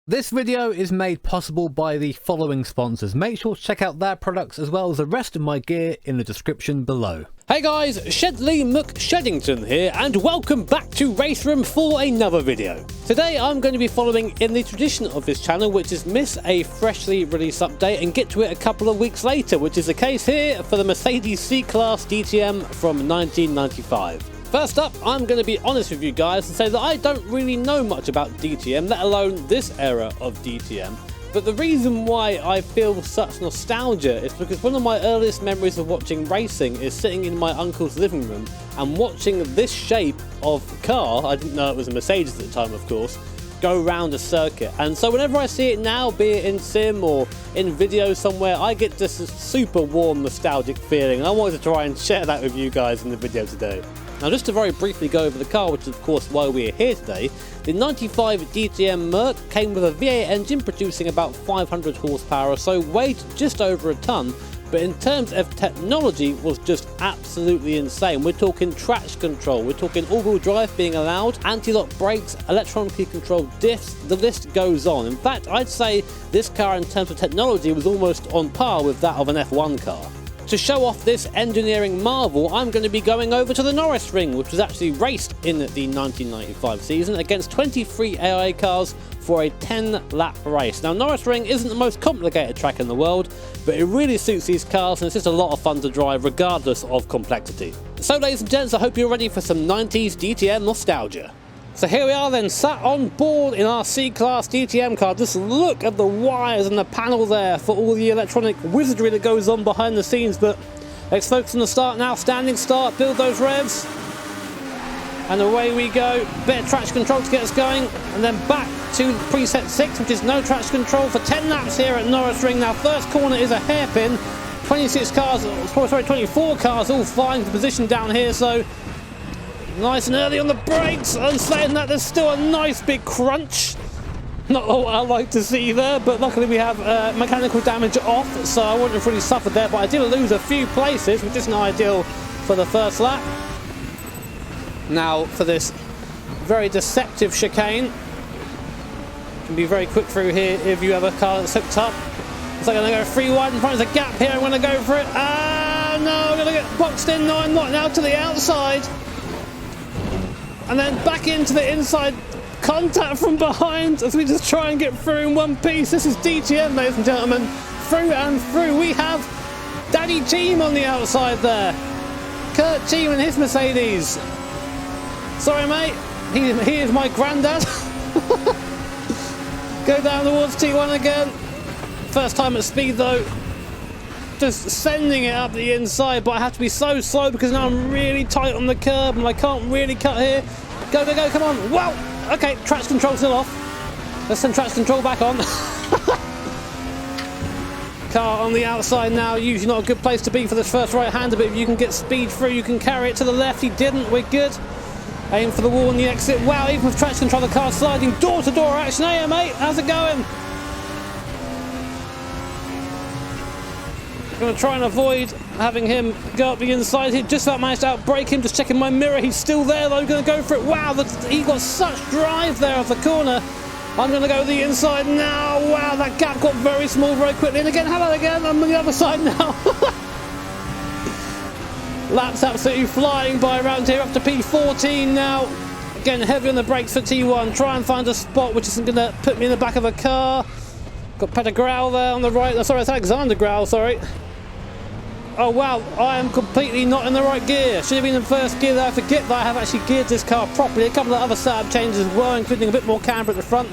This video is made possible by the following sponsors. Make sure to check out their products as well as the rest of my gear in the description below. Hey guys, Shedley McSheddington here, and welcome back to Race Room for another video. Today I'm going to be following in the tradition of this channel, which is miss a freshly released update and get to it a couple of weeks later, which is the case here for the Mercedes C-Class DTM from 1995. First up, I'm going to be honest with you guys and say that I don't really know much about DTM, let alone this era of DTM. But the reason why I feel such nostalgia is because one of my earliest memories of watching racing is sitting in my uncle's living room and watching this shape of car, I didn't know it was a Mercedes at the time of course, go round a circuit. And so whenever I see it now, be it in sim or in video somewhere, I get this super warm nostalgic feeling, and I wanted to try and share that with you guys in the video today. Now just to very briefly go over the car, which is of course why we're here today, the 95 DTM Merc came with a V8 engine producing about 500 horsepower or so, weighed just over a ton, but in terms of technology was just absolutely insane. We're talking traction control, we're talking all-wheel drive being allowed, anti-lock brakes, electronically controlled diffs, the list goes on. In fact, I'd say this car in terms of technology was almost on par with that of an F1 car. To show off this engineering marvel, I'm going to be going over to the Norris Ring, which was actually raced in the 1995 season against 23 AI cars for a 10-lap race. Now, Norris Ring isn't the most complicated track in the world, but it really suits these cars and it's just a lot of fun to drive regardless of complexity. So ladies and gents, I hope you're ready for some 90s DTM nostalgia. So here we are then, sat on board in our C-Class DTM car. Just look at the wires and the panel there for all the electronic wizardry that goes on behind the scenes. But let's focus on the start now. Standing start, build those revs. And away we go. Bit of traction control to get us going. And then back to preset 6, which is no traction control for 10 laps here at Norris Ring. Now first corner is a hairpin. 24 cars all flying for position down here. So nice and early on the brakes, and saying that there's still a nice big crunch. Not what I like to see there, but luckily we have mechanical damage off, so I wouldn't have really suffered there, but I did lose a few places, which isn't ideal for the first lap. Now for this very deceptive chicane. You can be very quick through here if you have a car that's hooked up. So I'm going to go 3 wide in front, there's a gap here, I'm going to go for it. Ah, no, I'm going to get boxed in, no, I'm not, now to the outside. And then back into the inside, contact from behind as we just try and get through in one piece. This is DTM, ladies and gentlemen. Through and through. We have Daddy Team on the outside there. Kurt Team and his Mercedes. Sorry, mate. He is my granddad. Go down towards T1 again. First time at speed, though. Just sending it up the inside, but I have to be so slow because now I'm really tight on the curb and I can't really cut here. Go, go, go, come on. Wow! Okay, traction control still off. Let's send traction control back on. Car on the outside now, usually not a good place to be for this first right-hander, but if you can get speed through, you can carry it to the left. He didn't, we're good. Aim for the wall on the exit. Wow, even with traction control, the car's sliding door-to-door action. Hey, mate, how's it going? Going to try and avoid having him go up the inside. He just about managed to outbrake him. Just checking my mirror. He's still there though. Going to go for it. Wow, he got such drive there off the corner. I'm going to go the inside now. Wow, that gap got very small very quickly. And again, hello again. I'm on the other side now. Laps absolutely flying by around here up to P14 now. Again, heavy on the brakes for T1. Try and find a spot which isn't going to put me in the back of a car. Got Peter Grau there on the right. Oh, sorry, it's Alexander Grau, sorry. Oh wow, I am completely not in the right gear. Should have been in first gear there. I forget that I have actually geared this car properly. A couple of other setup changes as well, including a bit more camber at the front,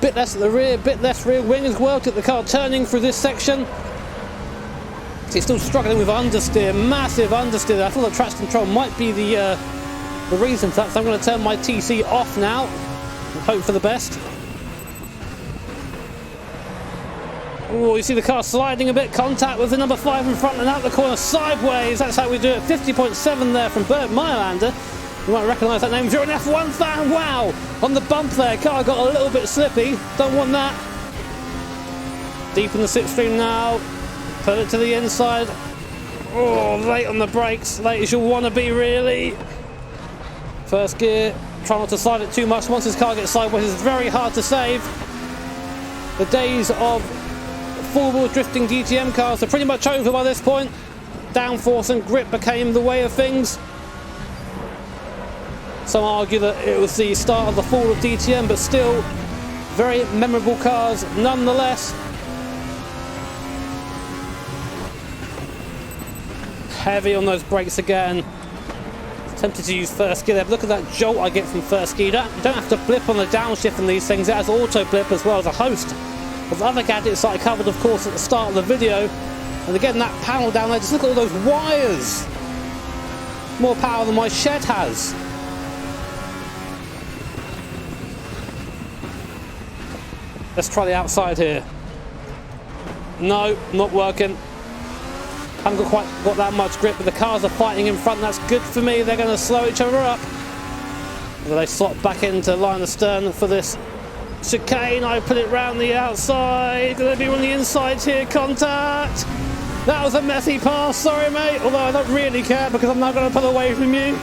bit less at the rear, bit less rear wing as well to get the car turning through this section. So he's still struggling with understeer, massive understeer there. I thought the traction control might be the reason for that, so I'm going to turn my TC off now and hope for the best. Oh, you see the car sliding a bit, contact with the number 5 in front and out the corner sideways. That's how we do it. 50.7 there from Bert Meyerlander. You might recognise that name if you're an F1 fan. Wow, on the bump there, car got a little bit slippy. Don't want that. Deep in the slipstream now. Put it to the inside. Oh, late on the brakes. Late as you'll want to be, really. First gear. Try not to slide it too much. Once his car gets sideways, it's very hard to save. The days of four-wheel drifting DTM cars are pretty much over by this point. Downforce and grip became the way of things. Some argue that it was the start of the fall of DTM, but still very memorable cars nonetheless. Heavy on those brakes again. Tempted to use first gear there, but look at that jolt I get from first gear. You don't have to blip on the downshift in these things. It has auto blip as well as a host of other gadgets that I covered, of course, at the start of the video. And again, that panel down there, just look at all those wires. More power than my shed has. Let's try the outside here. No, not working. Haven't quite got that much grip, but the cars are fighting in front. That's good for me. They're going to slow each other up. They slot back into line of stern for this chicane. I put it round the outside. Going to be on the inside here. Contact. That was a messy pass. Sorry, mate. Although I don't really care because I'm not going to pull away from you.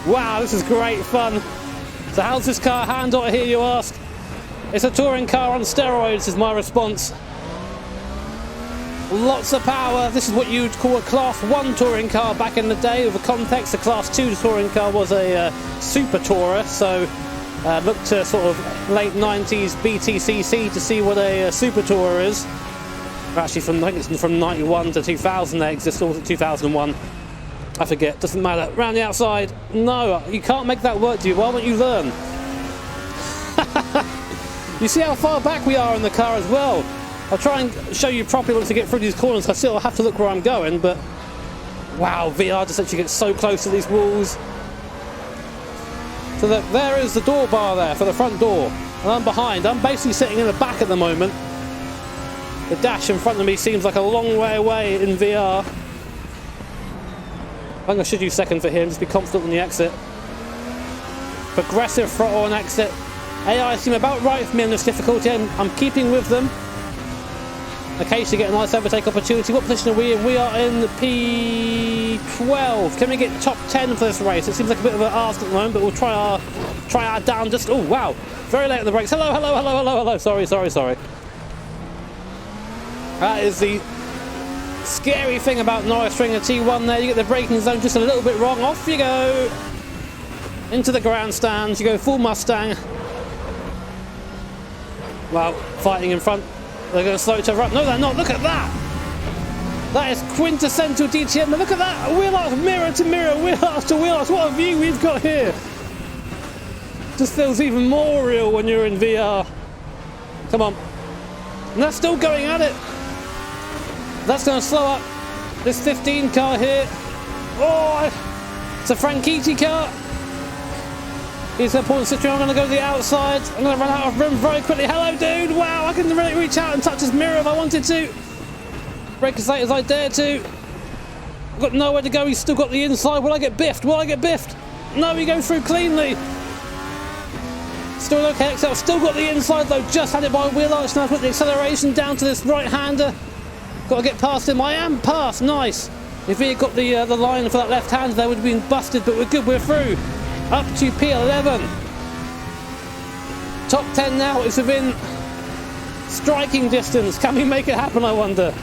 Wow, this is great fun. So how's this car handle, I hear you ask? It's a touring car on steroids is my response. Lots of power. This is what you'd call a Class 1 touring car back in the day. With a context, the Class 2 touring car was a super tourer, so look to sort of late 90s BTCC to see what a super tourer is. Actually, I think it's from 91 to 2000 they exist, or was it 2001? I forget, doesn't matter. Round the outside. No, you can't make that work, do you? Why won't you learn? You see how far back we are in the car as well. I'll try and show you properly once I get through these corners. I still have to look where I'm going, but wow, VR just actually gets so close to these walls. So that there is the door bar there for the front door, and I'm behind. I'm basically sitting in the back at the moment. The dash in front of me seems like a long way away in VR. I think I should use second for him, just be confident on the exit. Progressive throttle on exit. AI seem about right for me on this difficulty, and I'm keeping with them. Occasionally get a nice overtake opportunity. What position are we in? We are in the P12. Can we get top 10 for this race? It seems like a bit of an ask at the moment, but we'll try our down just... Oh, wow. Very late on the brakes. Hello, hello, hello, hello, hello. Sorry. That is the scary thing about Norris Stringer T1 there. You get the braking zone just a little bit wrong. Off you go. Into the grandstand. You go full Mustang. Wow, fighting in front. They're going to slow each other up. No, they're not. Look at that. That is quintessential DTM. Look at that. Wheel arch, mirror to mirror, wheel arch to wheel arch. What a view we've got here. Just feels even more real when you're in VR. Come on. And that's still going at it. That's going to slow up this 15 car here. Oh, it's a Franchitti car. He's going to pull the Citroen. I'm going to go to the outside. I'm going to run out of room very quickly. Hello, dude. Wow, I can really reach out and touch his mirror if I wanted to. Brake as late as I dare to. I've got nowhere to go. He's still got the inside. Will I get biffed? Will I get biffed? No, he goes through cleanly. Still okay. I've still got the inside, though. Just had it by a wheel arch. Now I've put the acceleration down to this right-hander. Got to get past him. I am past. Nice. If he had got the line for that left hand, there would have been busted, but we're good. We're through. Up to P11. Top 10 now is within striking distance. Can we make it happen, I wonder?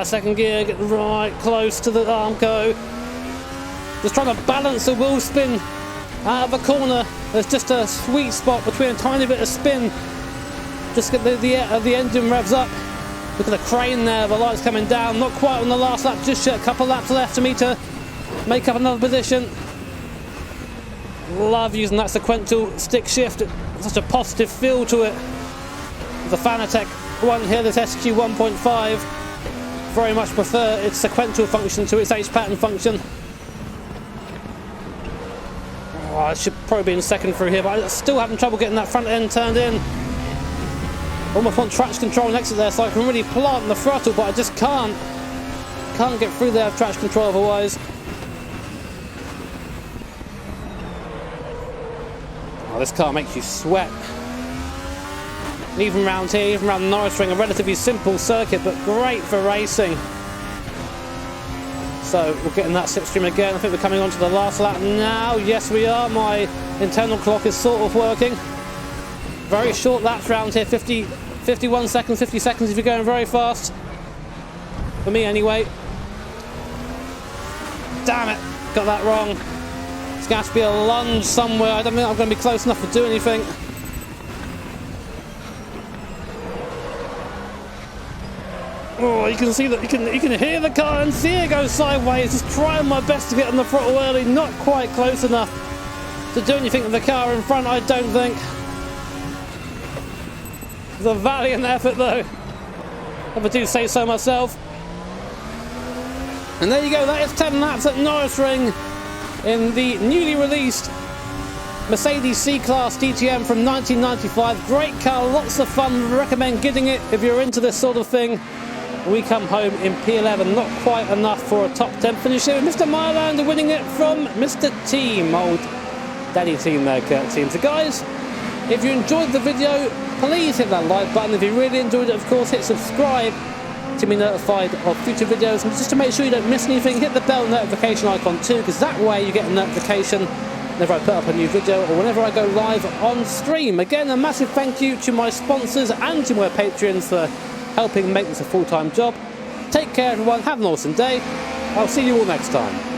Second gear, get right close to the Armco. Just trying to balance the wheel spin out of a corner. There's just a sweet spot between a tiny bit of spin. Just get the engine revs up. Look at the crane there, the lights coming down. Not quite on the last lap just yet. A couple of laps left for me to make up another position. Love using that sequential stick shift. Such a positive feel to it. The Fanatec one here, this SQ 1.5. Very much prefer its sequential function to its H-pattern function. Oh, I should probably be in second through here, but I'm still having trouble getting that front end turned in. Almost want traction control and exit there so I can really plant the throttle, but I just can't. Can't get through there with traction control otherwise. Oh, this car makes you sweat. Even round here, even round the Norris Ring, a relatively simple circuit, but great for racing. So we're getting that slipstream again. I think we're coming on to the last lap now. Yes, we are. My internal clock is sort of working. Very short laps round here, 51 seconds, 50 seconds if you're going very fast. For me anyway. Damn it, got that wrong. It's going to have to be a lunge somewhere. I don't think I'm going to be close enough to do anything. Oh, you can see that, you can hear the car and see it go sideways. Just trying my best to get on the throttle early, not quite close enough to do anything with the car in front, I don't think. It's a valiant effort though, if I do say so myself. And there you go, that is 10 laps at Norrisring in the newly released Mercedes C-Class DTM from 1995. Great car, lots of fun, recommend getting it if you're into this sort of thing. We come home in P11, not quite enough for a top 10 finish here. Mr. Mylander winning it from Mr. Team, old daddy team there, Kurt Team. So guys, if you enjoyed the video, please hit that like button. If you really enjoyed it, of course, hit subscribe to be notified of future videos. And just to make sure you don't miss anything, hit the bell notification icon too, because that way you get a notification whenever I put up a new video or whenever I go live on stream. Again, a massive thank you to my sponsors and to my Patreons for helping make this a full-time job. Take care everyone, have an awesome day. I'll see you all next time.